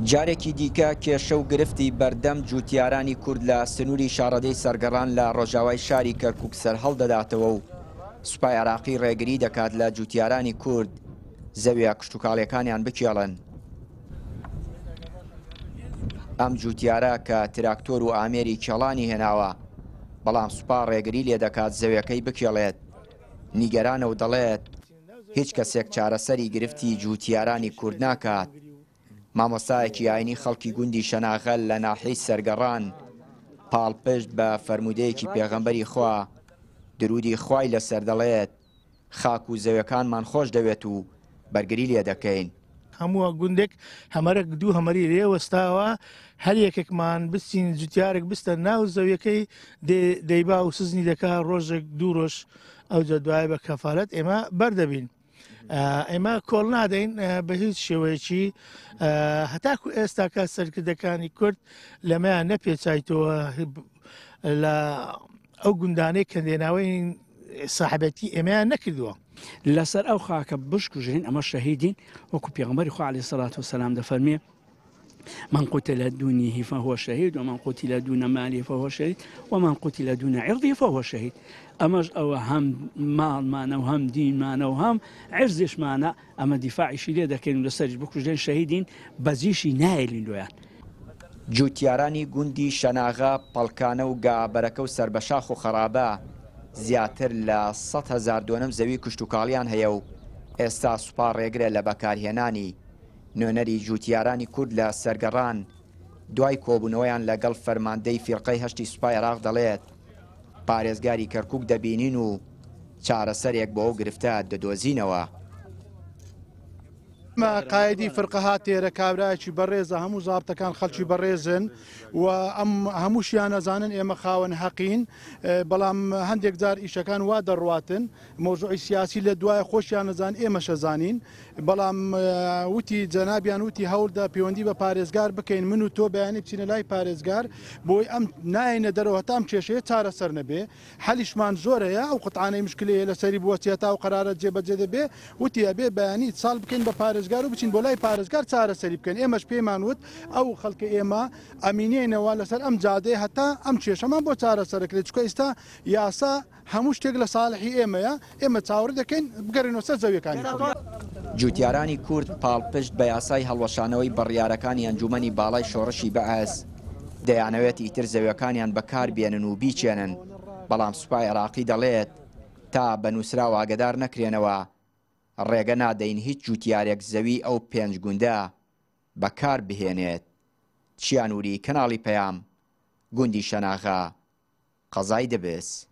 جارێکی دیکە کێشە و گرفتی بەردەم جوتیارانی کورد لە سنووری شارەدەی سەرگەڕان لە ڕۆژاوای شاری کەرکووک سەر هەڵدەداتەوە و سوپای عێراقی ڕێگری دەکات لە جوتیارانی کورد زەویە کشتوکاڵیەکانیان بکێڵن. ئەم جوتیارە کە تراکتۆر و ئامێری کێڵانی هێناوە، بەڵام سوپا ڕێگری لێ دەکات زەویەکەی بکێڵێت. نیگەرانە و دەڵێت هیچ کەسێک چارەسەری گرفتی جوتیارانی کورد ناکات. مامۆستایەکی ئاینی خەڵکی گوندی شەناغەل لە ناحیەی سەرگەڕان پاڵپشت بە فەرمودەیەکی پێغەمبەری خوا درودی خوای لەسەر دەڵێت خاک و زەویەکانمان خۆش دەوێت و بەرگری لێ دەکەین. هەموو گوندێک هەمەرەك دوو هەمەری لێوەستاوە هەر یەکێکمان بستین جوتیارێک بستە ناو زەویەکەی دەیبا و سزنی دەکا ڕۆژێک دوو ڕۆژ ئەوجە دوای بە کەفالەت ئێمە بەردەبین. ئێمە کۆڵ نادەین بە هیچ شێوەیەکی هەتاکو ئێستا کە سەرکردەکانی کورد لەمەیان نەپێچایتەوە لە ئەو گوندانەی کەندێناوەی ساحبەتی ئێمەیان نەکردووە. لەسەر ئەو خاکە بشکوژین ئەمە شەهیدین وەکو پێغەمبەری خوا عەلەیهی سەڵات وسەلام دەفەرمێ من قتل دونه فهو شهيد ومن قتل دون ماله فهو شهيد ومن قتل دون عرضه فهو شهيد. ئەمەش ئەوە هەم ماڵمانە و هەم دینمانە و هەم عرزشمانە ئەمە دیفاعیشی لێ دەکەین و لەسەرش بکوژێن شەهیدین بەزیشی نایەلین لۆیان. جوتیارانی گوندی شەناغا پەڵکانە و گابەرەکە و سربەشاخ و خەرابە زیاتر لە 100,000 دۆنەم زەوی کشتوکاڵیان هەیە و ئێستا سوپا ڕێگرە لە بەکارهێنانی نوێنەری جوتیارانی کورد لە سەرگەڕان دوای کۆبوونەوەیان لەگەڵ فەرماندەی فیرقەی هەشتی سوپای عێراق دەڵێت پارێزگاری کەرکووک دەبینین و چارەسەرێک بۆ ئەو گرفتە دەدۆزینەوە. قایدی فرقە هاتێرە کابراایکی بەڕێزە هەموو زابتەکان خەڵکی بەڕێزن و ئەم هەمووشیان ئەزانن ئێمە خاوەن حەقین، بەڵام هەندێک جار ئیشەکان وا دەڕواتن مۆزوعی سیاسی لە دوای خۆشیان نەزان ئێمە شەزانین، بەڵام وتی جەنابیان وتی هەوڵدا پەیوەندی بە پارێزگار بکەین من و تۆ بەیانی بچینە لای پارێزگار بۆی ئەم نایەنە دەرەوە هەتا ئەم کێشەیە چارەسەر نەبێ. حەلیشمان زۆرەیە ئەو قوتعانەی مشکلەیە لەسەری بوەچێتا و قەرارە جێبەجێ دەبێ وتی ئەبێ بەیانی ساڵ بکەین بە پارێزگار و بچین بۆ لای پارێزگار چارەسەری بکەن. ئێمەش پێیمان وت ئەو خەڵکە ئێمە ئەمینێنەوە لەسەر ئەم جادەیە هەتا ئەم کێشەمان بۆ چارەسەرەکرێت چکە ئێستا یاسا هەموو شتێک لە ساڵحی ئێمەیە ئێمە چاوەڕ دەکەین بگەڕێنەوە سەر زەویەکانی. جوتیارانی کورد پاڵپشت بە یاسای هەڵوەشانەوەی بڕیارەکانی ئەنجومەنی باڵای شۆڕشی بەئەس دەیانەوێت ئیتر زەویەکانیان بەکار بێنن و بیچێنن، بەڵام سوپای عێراقی دەڵێت تا بە نووسرا و ئاگدار نەکرێنەوە ڕێگە نادەین هیچ جوتیارێک زەوی ئەو پێنج گوندە بەکار بهێنێت. چیانووری کەناڵی پەیام، گوندی شەناغا، قەزای دەبێت.